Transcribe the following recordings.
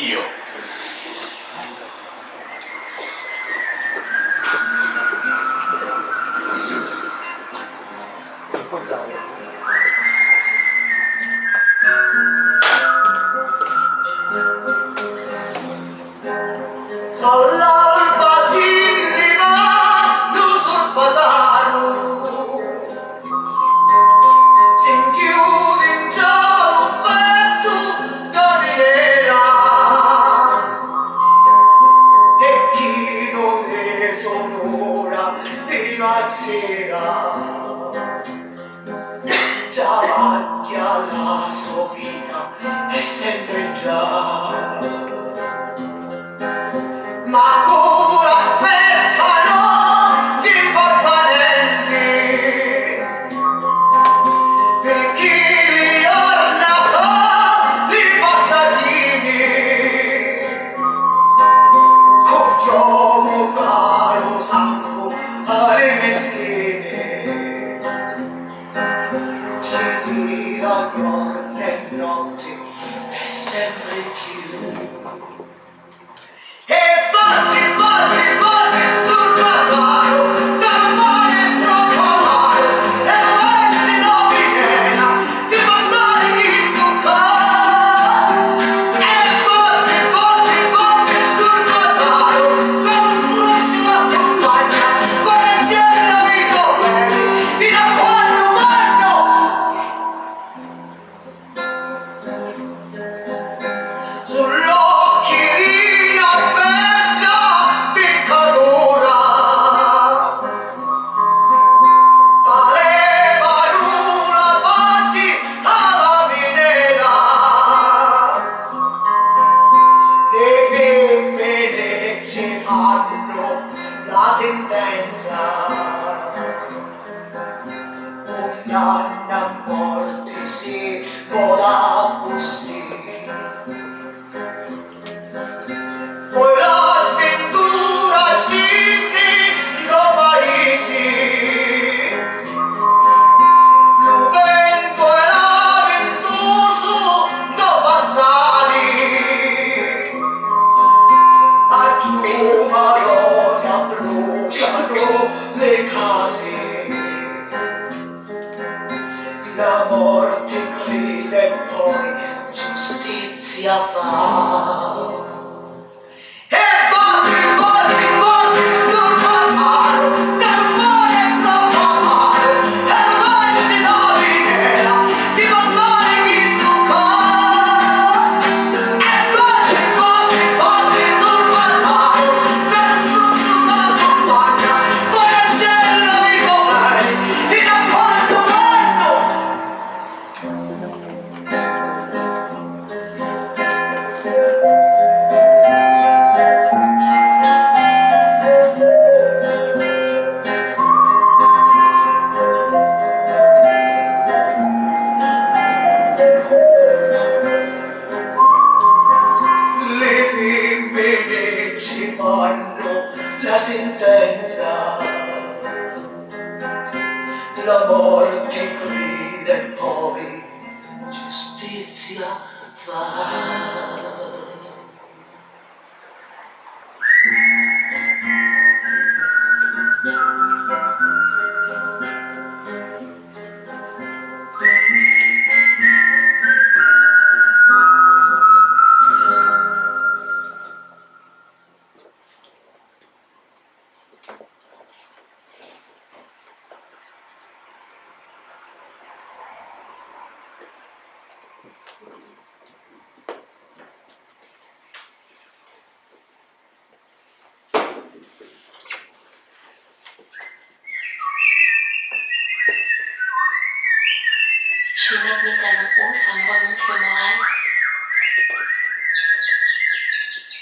Io. All'alba si riva l'usurpatario, si chiude in giallo petto caminera, e chi non esonora fino a sera, già vacchia la sua vita è sempre già. Ma ancora aspettano gli imparenti per chi li orna soli passatini, con gioco caro sangue alle meschine, si tira giorno e notte è sempre chiuso. E batti, batti, batti sul trattario, dal mare troppo amaro, e lo metti dopo nera, ti mandare chi stuccare. E batti, batti, batti sul trattario, quello spruscio la compagna, poi angela i doveri, fino a quando vanno. Sull'occhierina peggia piccatura, valeva l'una baci alla minera, le femmine ci fanno la sentenza, un anno a morte si vola così. Poi la sventura scende da paesi, lo vento e la ventoso da passati, a Giumaroia bruciano le case, la morte grida e poi giustizia fa. E batti, batti, batti sul palmaro, nel mare troppo amaro, e lo metti dopo nera, ti mandare chi stuccare. E batti, batti, batti sul palmaro, per escluso una compagna, poi angela i doveri, fino a quando vanno. Le femmine ci fanno la sentenza, la morte grida e poi giustizia fa. Je vais mettre mes talons hauts, ça me remonte le moral.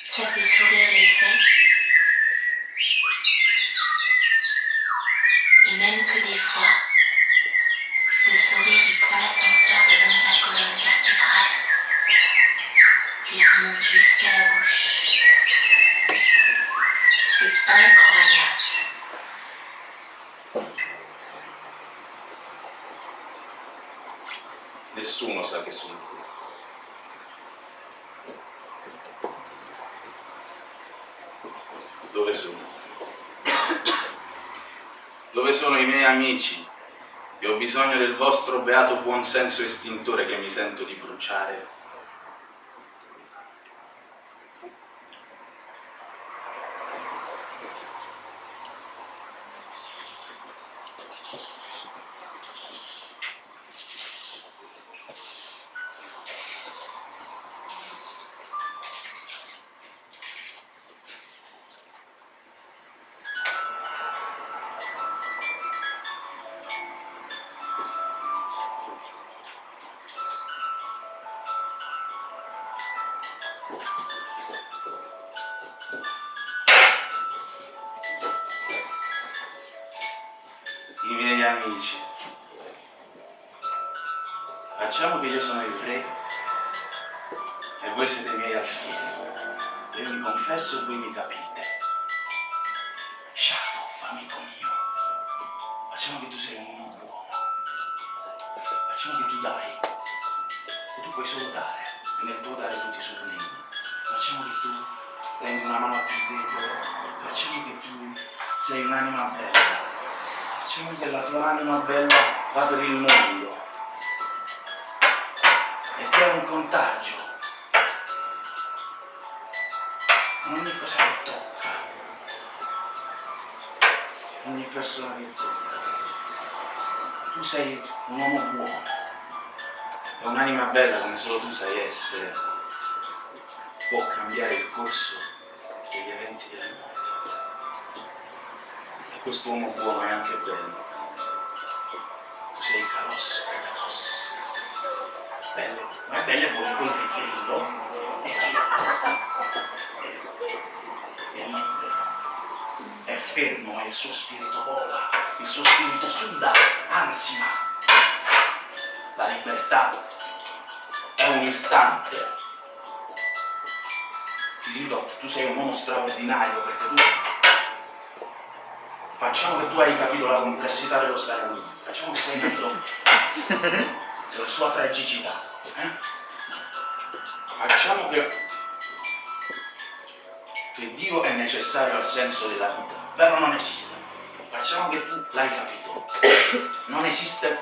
Ça fait sourire les fesses. Et même que des fois, le sourire il prend l'ascenseur le long de la colonne vertébrale. Et il remonte jusqu'à la bouche. C'est incroyable. Nessuno sa che sono qui. Dove sono? Dove sono i miei amici? E ho bisogno del vostro beato buonsenso estintore che mi sento di bruciare. I miei amici. Facciamo che io sono il re e voi siete i miei alfieri. Io mi confesso e voi mi capite. Shatoff, amico mio. Facciamo che tu sei un uomo buono. Facciamo che tu dai. E tu puoi solo dare. E nel tuo dare tu ti sublimi. Facciamo che tu tendi una mano al più debole. Facciamo che tu sei un'anima bella. Facciamo che la tua anima bella va per il mondo e crea un contagio con ogni cosa che tocca, ogni persona che tocca. Tu sei un uomo buono e un'anima bella come solo tu sai essere può cambiare il corso degli eventi del mondo. E quest'uomo buono è anche bello. Tu sei Kalos Pregatos. Bello, ma è bello e buono, incontri Kirillov e Kirillov. È libero, è fermo, e il suo spirito vola, il suo spirito suda, ansima. La libertà è un istante. Kirillov, tu sei un uomo straordinario perché tu... Facciamo che tu hai capito la complessità dello stare uniti, facciamo che tu hai capito la sua tragicità. Facciamo che Dio è necessario al senso della vita, però non esiste. Facciamo che tu l'hai capito. Non esiste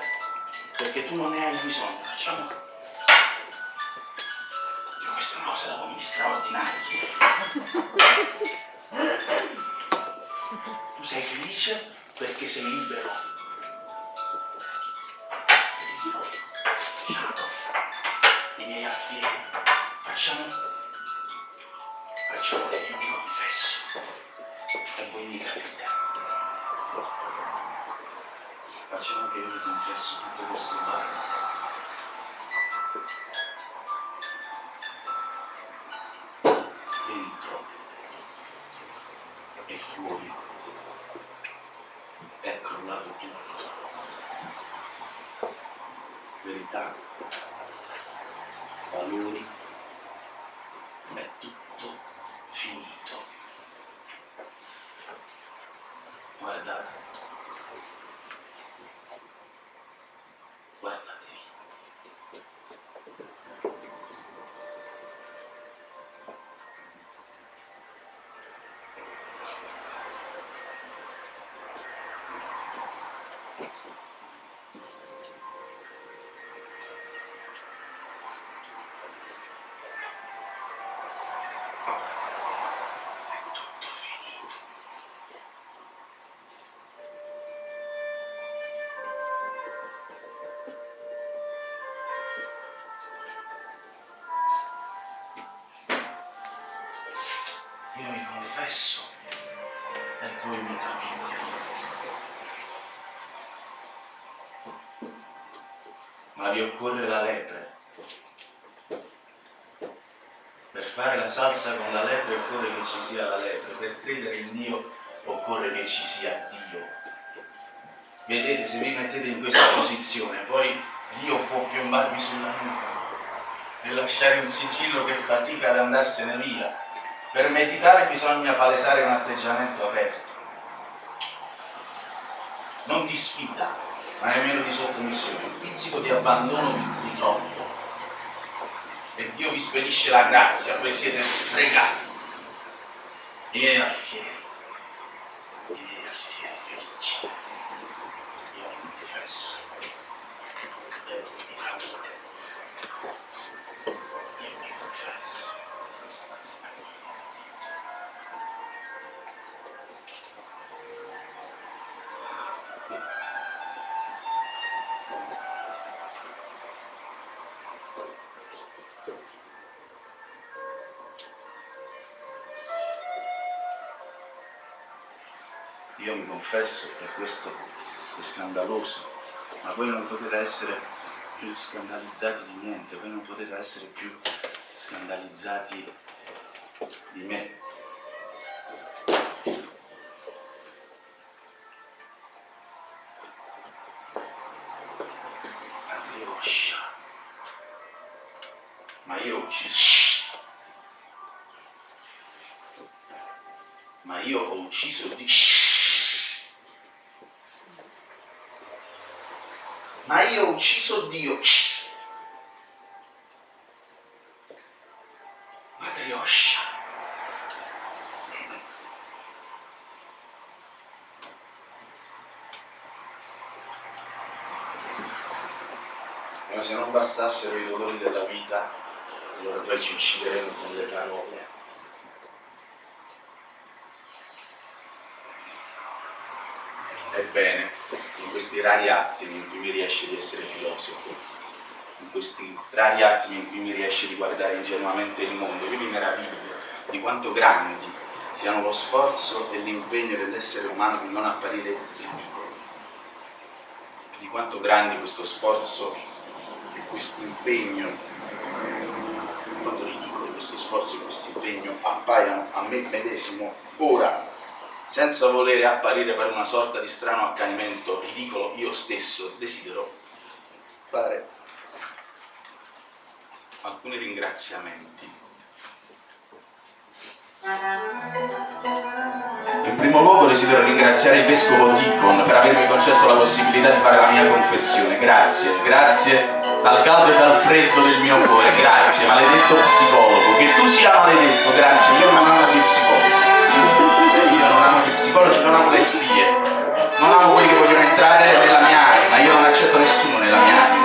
perché tu non ne hai bisogno. Facciamo che questa è una cosa da uomini straordinari. Tu sei felice perché sei libero. Shatoff, i miei alfieri, facciamo che io mi confesso e voi mi capite. Facciamo che io mi confesso tutto questo male. Dentro e fuori è crollato tutto. Verità, valori, è tutto finito. Guardate. Guardatevi. Tutto finito. Io mi confesso e voi mi capite. Ma vi occorre la lepre. Per fare la salsa con la lepre occorre che ci sia la lepre. Per credere in Dio occorre che ci sia Dio. Vedete, se vi mettete in questa posizione, poi Dio può piombarvi sulla nuca e lasciare un sigillo che fatica ad andarsene via. Per meditare bisogna palesare un atteggiamento aperto, non di sfida, ma nemmeno di sottomissione, un pizzico di abbandono di troppo. E Dio vi spedisce la grazia, voi siete fregati. I miei alfieri. io mi confesso che questo è scandaloso, ma voi non potete essere più scandalizzati di niente, voi non potete essere più scandalizzati di me. Matrioscia. Ma io ho ucciso. Ma io ho ucciso Dio. Ma io ho ucciso Dio. Matrioscia. Ma se non bastassero i dolori della vita, allora poi ci uccideremo con le parole. Ebbene, in questi rari attimi in cui mi riesce di essere filosofo, in questi rari attimi in cui mi riesce di guardare ingenuamente il mondo, io mi meraviglio di quanto grandi siano lo sforzo e l'impegno dell'essere umano di non apparire ridicolo, di quanto grandi questo sforzo e questo impegno, quanto ridicolo questo sforzo e questo impegno appaiano a me medesimo ora, senza volere apparire per una sorta di strano accanimento ridicolo, io stesso desidero fare alcuni ringraziamenti. In primo luogo desidero ringraziare il vescovo Ticcon per avermi concesso la possibilità di fare la mia confessione. Grazie, grazie dal caldo e dal freddo del mio cuore, grazie, maledetto psicologo, che tu sia maledetto, grazie, io non amo gli psicologi. Io non amo gli psicologi, non amo le spie, non amo quelli che vogliono entrare nella mia anima, io non accetto nessuno nella mia anima.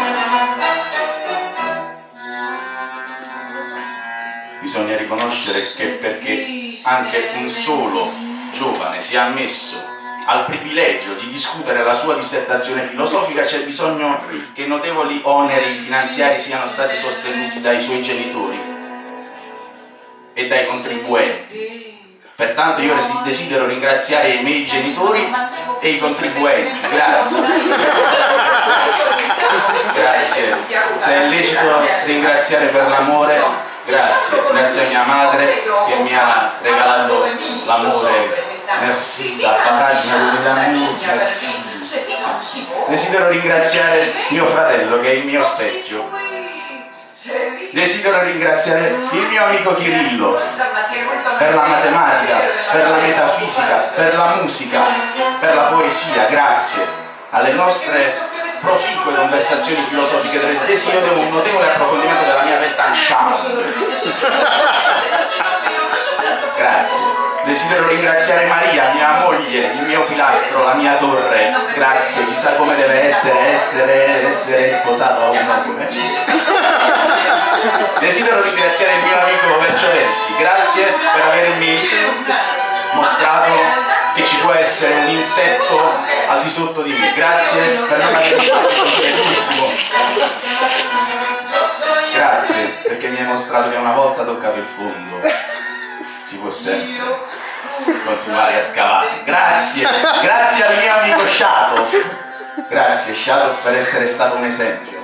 Bisogna riconoscere che perché anche un solo giovane sia ammesso al privilegio di discutere la sua dissertazione filosofica c'è bisogno che notevoli oneri finanziari siano stati sostenuti dai suoi genitori e dai contribuenti. Pertanto io desidero ringraziare i miei genitori e i contribuenti. Grazie. Grazie. Se è lecito ringraziare per l'amore, grazie. Grazie a mia madre che mi ha regalato l'amore. Merci. La pagina dell'amore. Merci. Desidero ringraziare mio fratello che è il mio specchio. Desidero ringraziare il mio amico Kirillo per la matematica, per la metafisica, per la musica, per la poesia, grazie alle nostre proficue conversazioni filosofiche dresdesi io devo un notevole approfondimento della mia Weltanschauung. Grazie. Desidero ringraziare Maria, mia moglie, il mio pilastro, la mia torre. Grazie, chissà come deve essere sposato a un uomo. Desidero ringraziare il mio amico Vercioleschi. Grazie per avermi mostrato che ci può essere un insetto al di sotto di me. Grazie per non avermi fatto l'ultimo. Grazie perché mi hai mostrato che una volta toccato il fondo si può sempre continuare a scavare. Grazie, grazie al mio amico Shatov. Grazie Shatov per essere stato un esempio.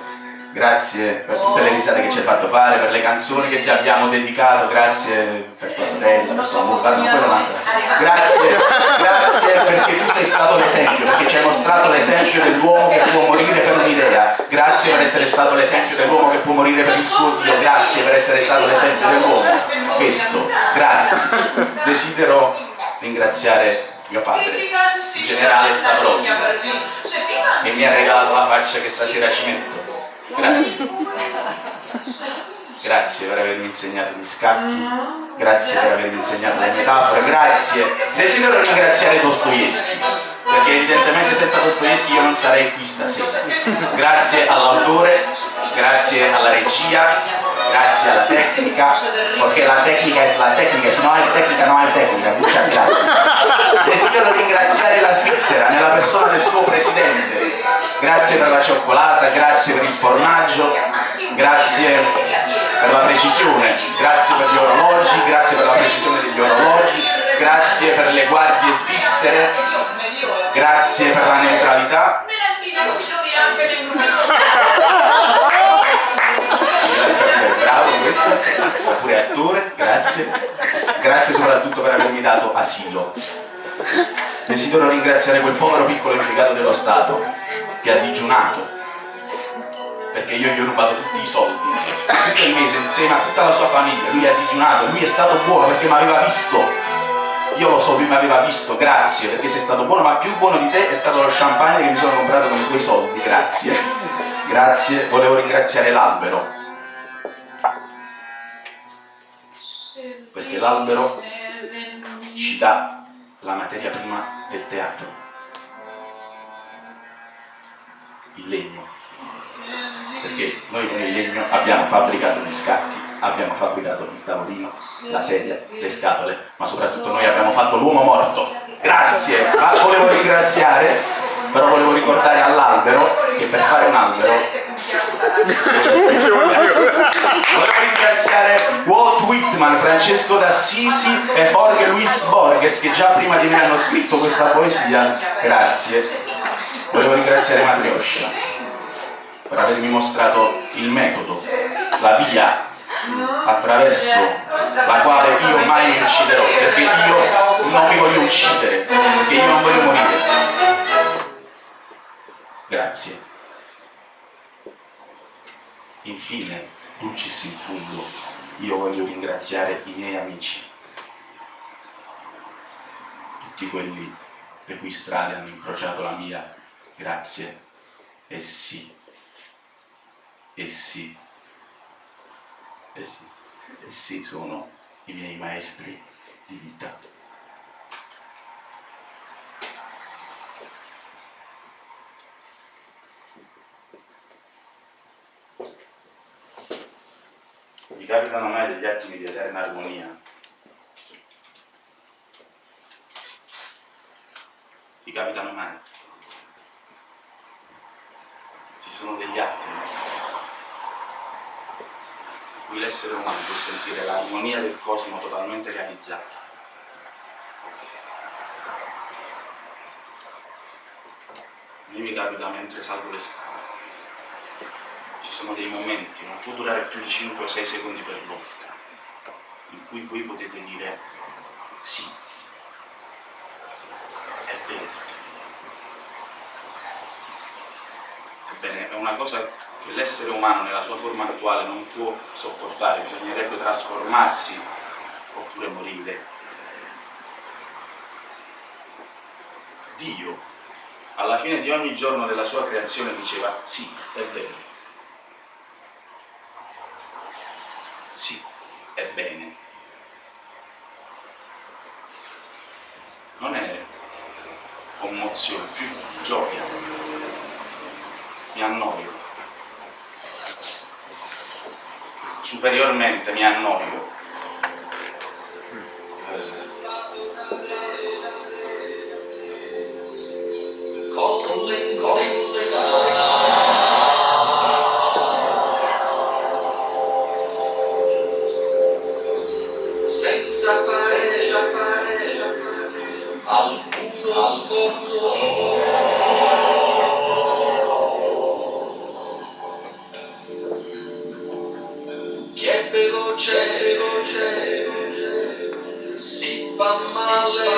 Grazie per tutte le risate che ci hai fatto fare, per le canzoni che ti abbiamo dedicato, grazie per tua sorella, per tua moglie, grazie perché tu sei stato l'esempio, perché ci hai mostrato l'esempio dell'uomo che può morire per un'idea, grazie per essere stato l'esempio dell'uomo che può morire per il suo Dio, grazie per essere stato l'esempio dell'uomo fesso, grazie. Desidero ringraziare mio padre, il generale Stavrov, che mi ha regalato la faccia che stasera ci metto. Grazie. Grazie per avermi insegnato gli scacchi, grazie per avermi insegnato le metafore, grazie. Desidero ringraziare Dostoevsky, perché evidentemente senza Dostoevsky io non sarei qui stasera. Grazie all'autore, grazie alla regia, grazie alla tecnica, perché la tecnica è la tecnica, se no hai tecnica non hai tecnica, muchas grazie. Desidero ringraziare la Svizzera nella persona del suo presidente. Grazie per la cioccolata, grazie per il formaggio, grazie per la precisione, grazie per gli orologi, grazie per la precisione degli orologi, grazie per le guardie svizzere, grazie per la neutralità. Bravo, questo, pure attore, grazie. Grazie soprattutto per avermi dato asilo. Desidero ringraziare quel povero piccolo impiegato dello Stato che ha digiunato perché io gli ho rubato tutti i soldi, tutto il mese insieme a tutta la sua famiglia. Lui ha digiunato, lui è stato buono perché mi aveva visto. Io lo so, lui mi aveva visto, grazie, perché sei stato buono, ma più buono di te è stato lo champagne che mi sono comprato con i tuoi soldi, grazie. Grazie, volevo ringraziare l'albero. Perché l'albero ci dà la materia prima del teatro, il legno. Perché noi con il legno abbiamo fabbricato gli scacchi, abbiamo fabbricato il tavolino, la sedia, le scatole, ma soprattutto noi abbiamo fatto l'uomo morto. Grazie! Ma volevo ringraziare, però volevo ricordare all'albero che per fare un albero volevo ringraziare Walt Whitman, Francesco d'Assisi e Jorge Luis Borges che già prima di me hanno scritto questa poesia. Grazie. Volevo ringraziare Matrioshka per avermi mostrato il metodo, la via attraverso la quale io mai mi ucciderò, perché io non mi voglio uccidere, perché io non voglio morire. Grazie. Infine, dulcis in fundo, io voglio ringraziare i miei amici, tutti quelli le cui strade hanno incrociato la mia. Grazie. E sì. Essi sono i miei maestri di vita. Vi capitano mai degli attimi di eterna armonia? Vi capitano mai? Ci sono degli attimi in cui l'essere umano può sentire l'armonia del cosmo totalmente realizzata. A me mi capita mentre salgo le scale. Ci sono dei momenti, non può durare più di 5 o 6 secondi per volta, in cui voi potete dire sì, è vero. Ebbene, è una cosa che l'essere umano nella sua forma attuale non può sopportare, bisognerebbe trasformarsi oppure morire. Dio, alla fine di ogni giorno della sua creazione, diceva sì, è vero. Sì, è bene. Non è commozione, più gioia. Mi annoio. Superiormente mi annoio. Senza fare alcuno sforzo. Che veloce si fa male.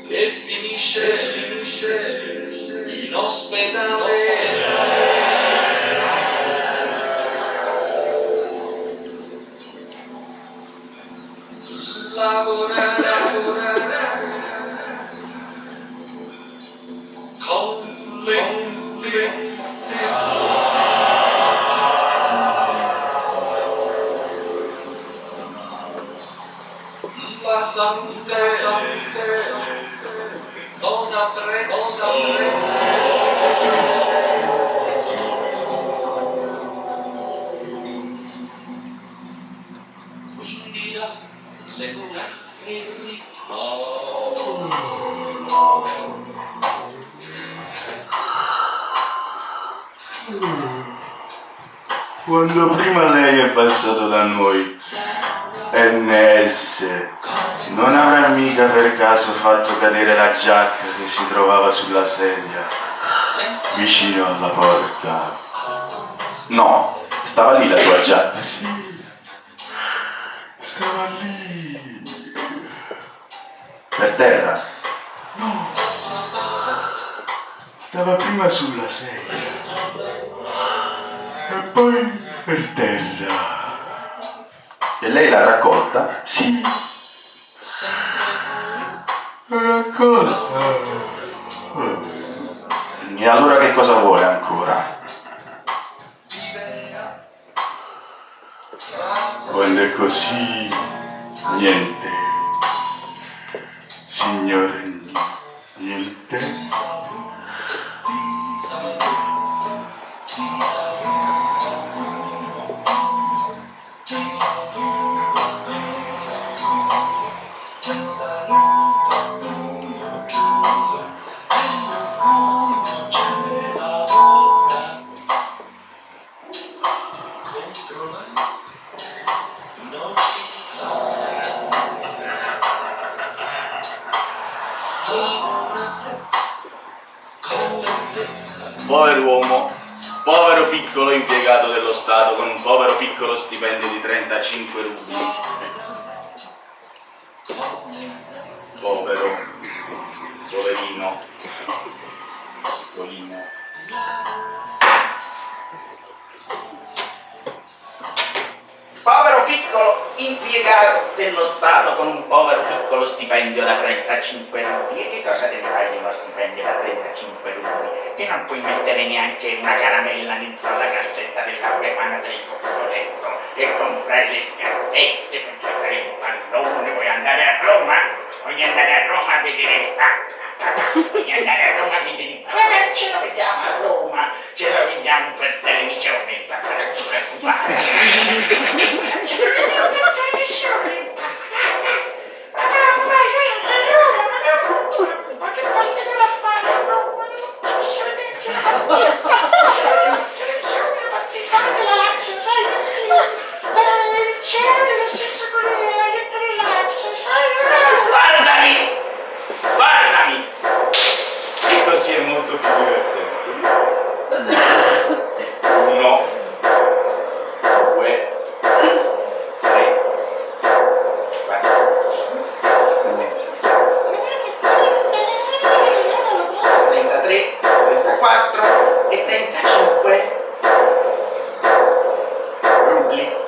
E finisce in ospedale. Lavorare con la salute non apprezzo. Quindi rallentate il ritmo. Quando prima lei è passato da noi, NS non avrà mica per caso fatto cadere la giacca che si trovava sulla sedia vicino alla porta? No, stava lì la tua giacca, sì. Stava lì. Per terra? No. Stava prima sulla sedia. E poi per terra. E lei l'ha raccolta? Sì. L'ha raccolta. E allora che cosa vuole ancora? Quando è così, niente. Signore, niente. Povero uomo, povero piccolo impiegato dello Stato con un povero piccolo stipendio di 35 rubli. Povero, poverino, poverino. Povero piccolo impiegato dello Stato con un povero piccolo stipendio da 35 rubli. E che cosa devi fare di uno stipendio da 35 rubli? Che non puoi mettere neanche una caramella dentro la cassetta della befana del coccodretto e comprare le scarpette per giocare il pallone. Vuoi andare a Roma? Voglio andare a Roma a vedere il Papa. Voglio andare a Roma a vedere il Papa. Ce lo vediamo a Roma, ce lo vediamo per televisione, non ti preoccupare. Ce lo vediamo per televisione, il Papa. Papà, io andrò a Roma, non ti preoccupare, che poi devo fare a Roma, non posso vedere più la partita. Ce lo vediamo per televisione, la partita della Lazio, sai perché? C'era dello stesso colore della maglietta del Lazio, sai? Guardami! Guardami! E così è molto più divertente. 1, 2, 3, 4. 33, 34 e 35 rubli.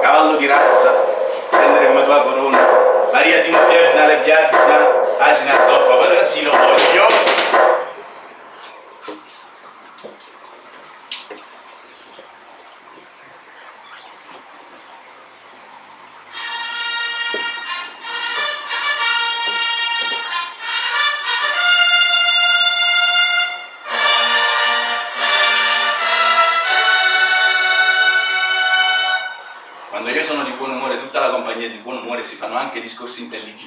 Cavallo di razza, prendere come tua corona Maria Timofievna Lebiadina, asina zoppa, quello sì lo voglio. tutta la compagnia di buon umore si fanno anche discorsi intelligenti.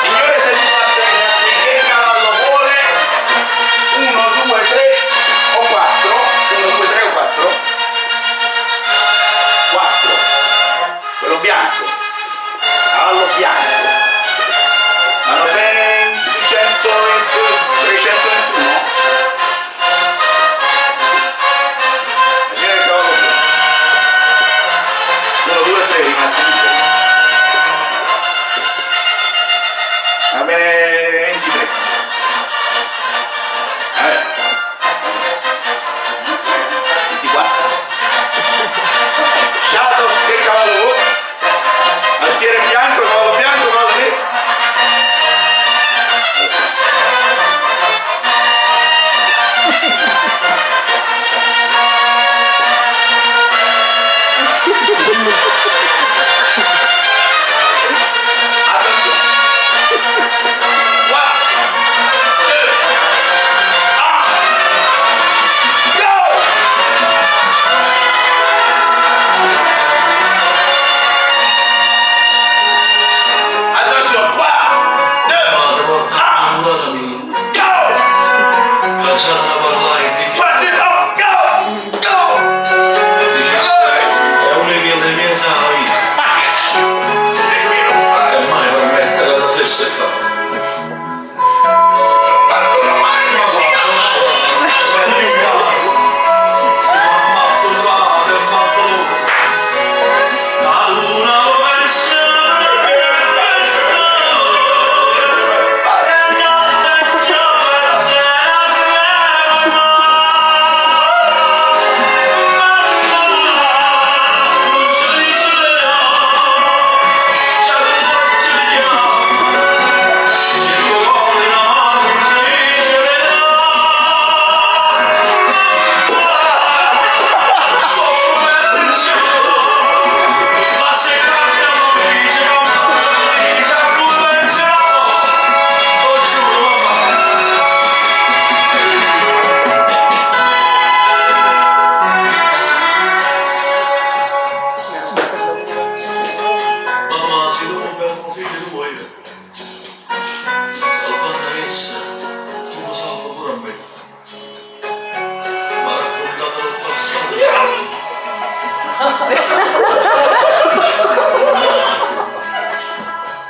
Signore seduto a terra, che cavallo vuole? 1, 2, 3 o 4? 1, 2, 3 o 4? 4. Quello bianco. Cavallo bianco. Vanno bene 321? Signore il cavallo bianco. 1, 2, 3 rimasti liberi. Va bene 23. Vabbè. 24. Shadow, che cavallo vuoi? Alfiere bianco, cavallo nero. Attenzione. 1, 2, 1, go! Attenzione, 3, 2, 1, go! Lasciatela parlare, 3, 2, 1, go! Go! è una delle mie savi, e mai permettere la stessa cosa. Mamma, si dove abbiamo figli tuoi? Salvando essa, tu lo salvo pure a me. Ma raccontate del passato.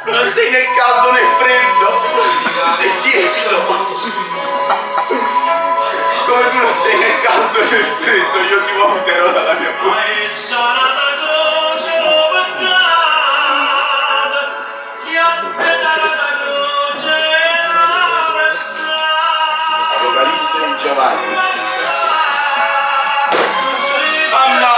Non sei né caldo né freddo, sei tiepido. Siccome tu non sei né caldo né freddo, io ti vomiterò dalla mia bocca. Ma è sanata croce lo peccato, chi ha data croce la strada. Vocalissimo Giovanni. Mamma!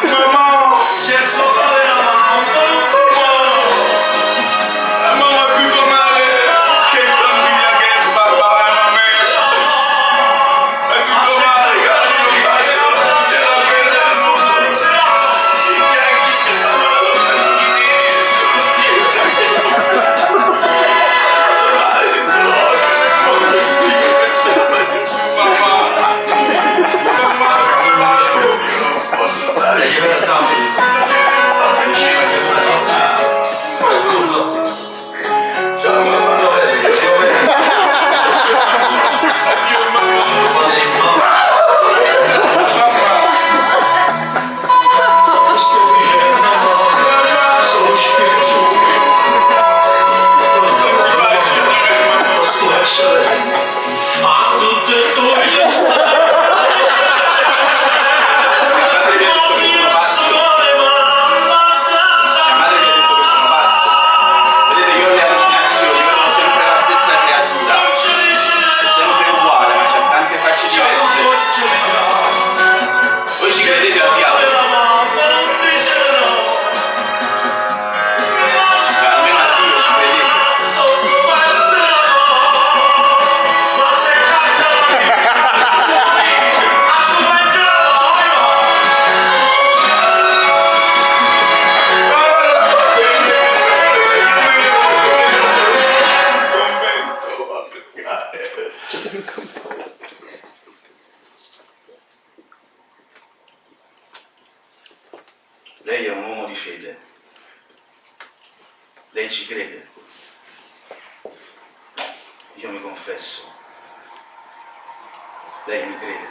Mamma! Certo che la mamma non Mamma è tutto male! Che tranquilla che è sbarbata a me! È tutto male, caro! lei ci crede? Io mi confesso. Lei mi crede?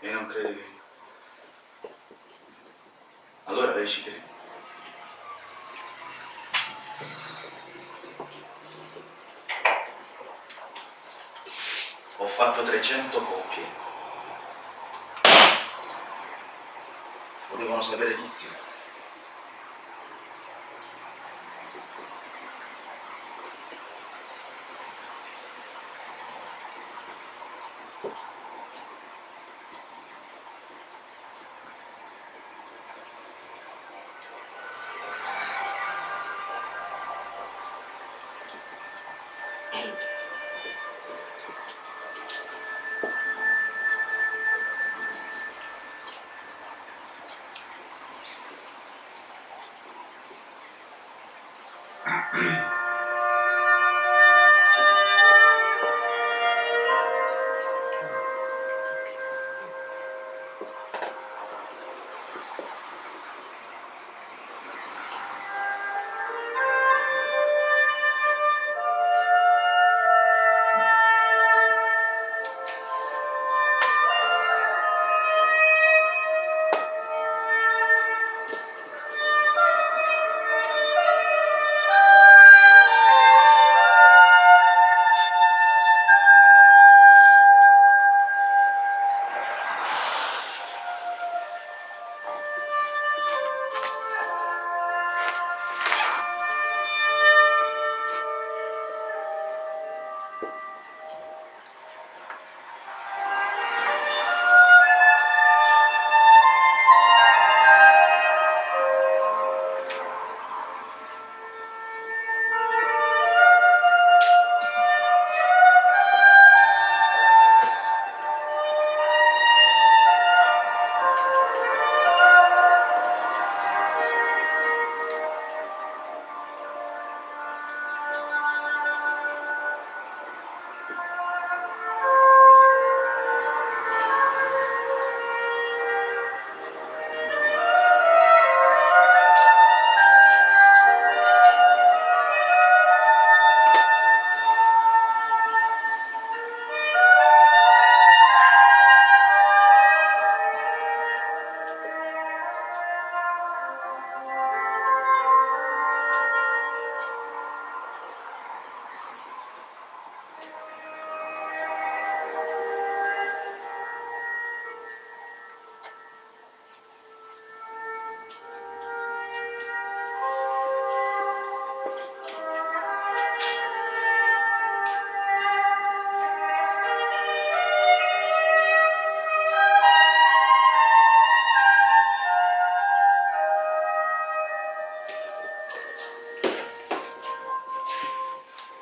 E non crede che io. Allora lei ci crede? Ho fatto 300 copie. Lo devono sapere tutti.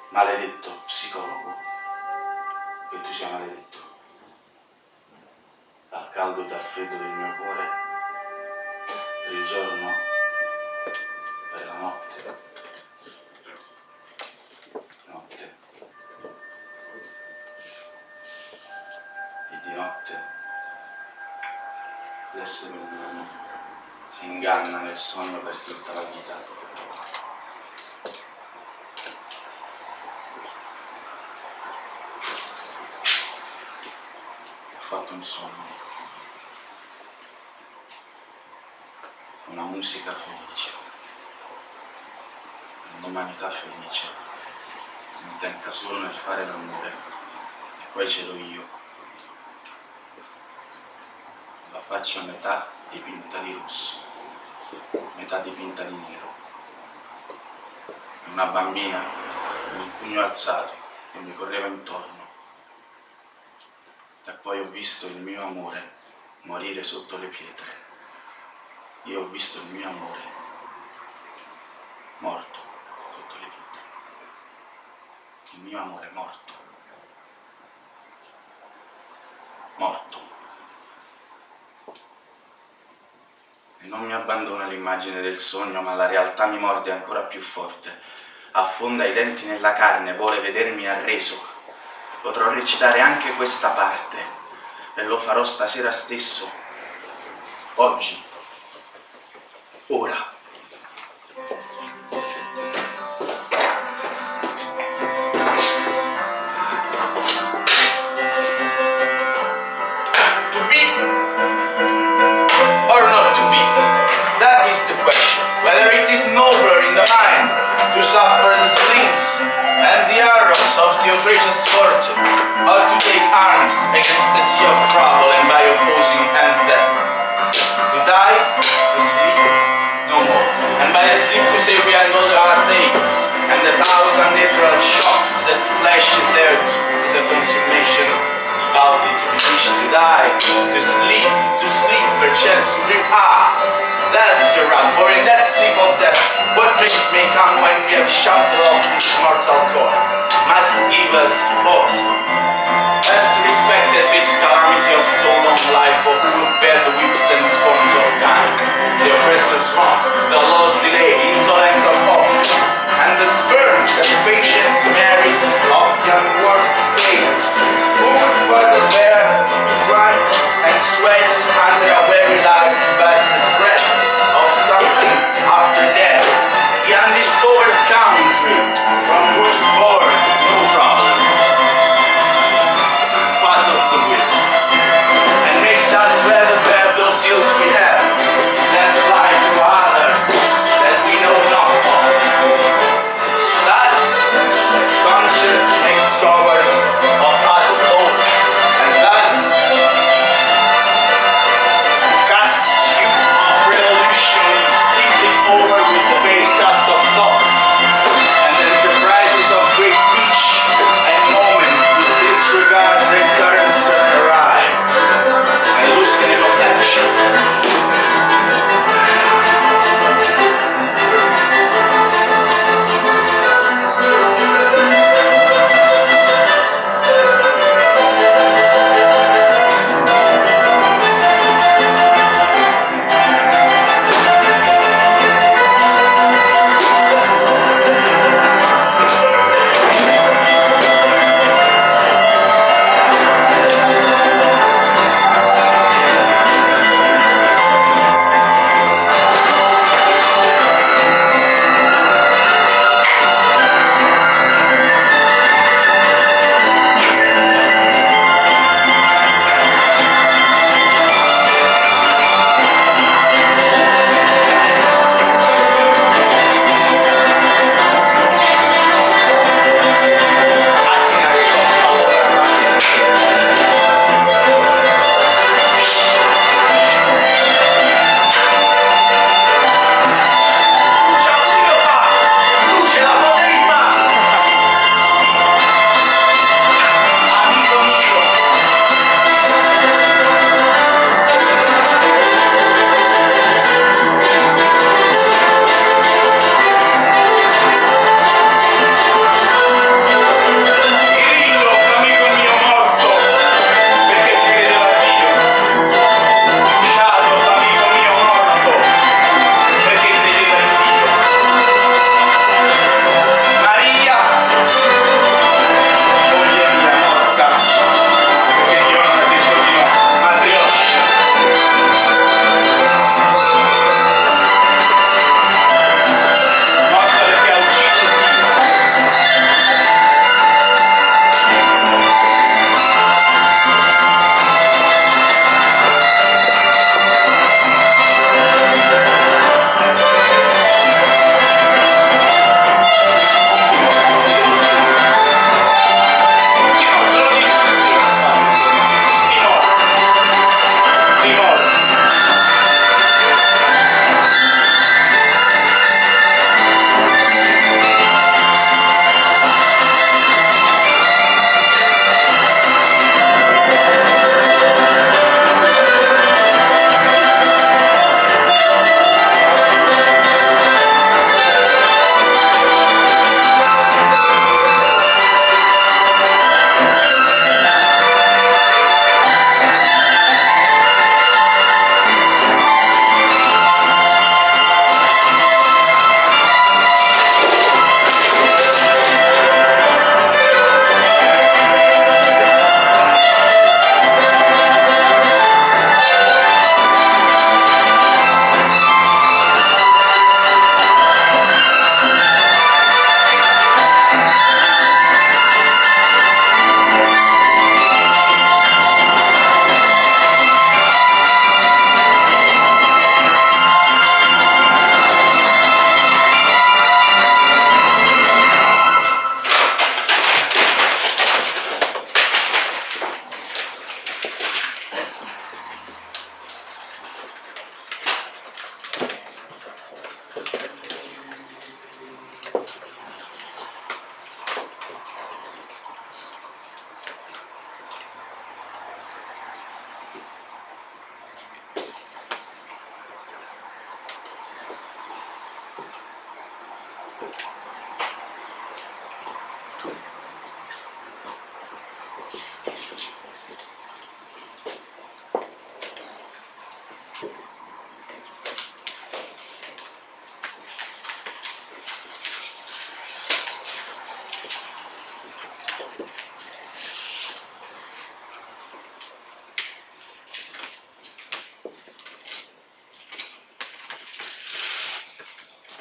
Maledetto psicologo, che tu sia maledetto. Dal caldo e dal freddo del mio cuore, per il giorno, per la notte. Notte. E di notte l'essere umano si inganna nel sogno per tutta la vita. Ho fatto un sogno, una musica felice, un'umanità felice, intenta solo nel fare l'amore, e poi c'ero io, la faccia a metà dipinta di rosso, metà dipinta di nero, e una bambina con il pugno alzato che mi correva intorno. E poi ho visto il mio amore morire sotto le pietre. Io ho visto il mio amore morto sotto le pietre. Il mio amore morto. Morto. E non mi abbandona l'immagine del sogno, ma la realtà mi morde ancora più forte. Affonda i denti nella carne, vuole vedermi arreso. Potrò recitare anche questa parte e lo farò stasera stesso, oggi, ora. the outrageous fortune, how to take arms against the sea of trouble and by opposing anthem. To die, to sleep, no more. And by a sleep to say we are not our things, and the thousand natural shocks that flashes out to the consummation, devoutly to be wished to die, to sleep, perchance to dream. That's the run, for in that sleep of death, what dreams may come when we have shuffled off this mortal core, must give us pause. As to respect that big calamity of soul on life, for who would bear the whips and scorns of time, the oppressor's wrong, the law's delay, the insolence of office, and the spurns and patient merit of the unworthy days. Who would further bear to grunt and sweat under a weary life, but the dread of something after death,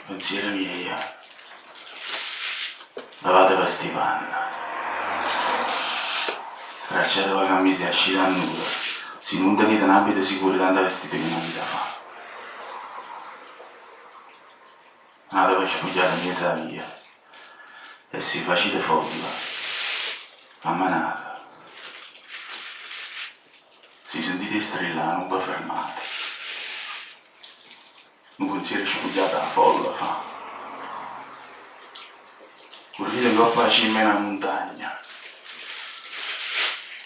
Pensieri miei, lavate per sti panni, stracciate la camicia, ascite a nudo, si non tenete un abito sicuro tanta vestiti che non vi da fa. Andate per spugliare in mezzo alla via e si facete folla, a manata. Si sentite strillare, non vi fermate. Un pensiero spugliato alla folla fa. Correte in coppa la cima in una montagna.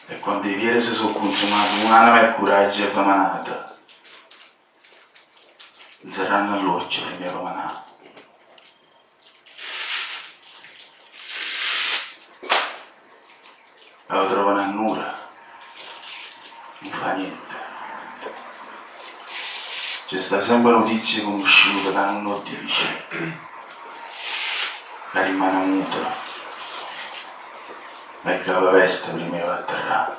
E quando i vieri si sono consumati, un'anima e coraggio è manata. Zerranno all'orcio le mie pamanate. E lo trovano a Nura. Non fa niente. C'è sta sempre notizie conosciute che non dice. Che rimane muto. E che la veste prima di atterrare.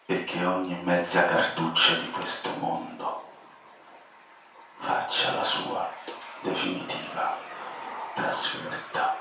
Perché ogni mezza cartuccia di questo mondo faccia la sua definitiva trasferta.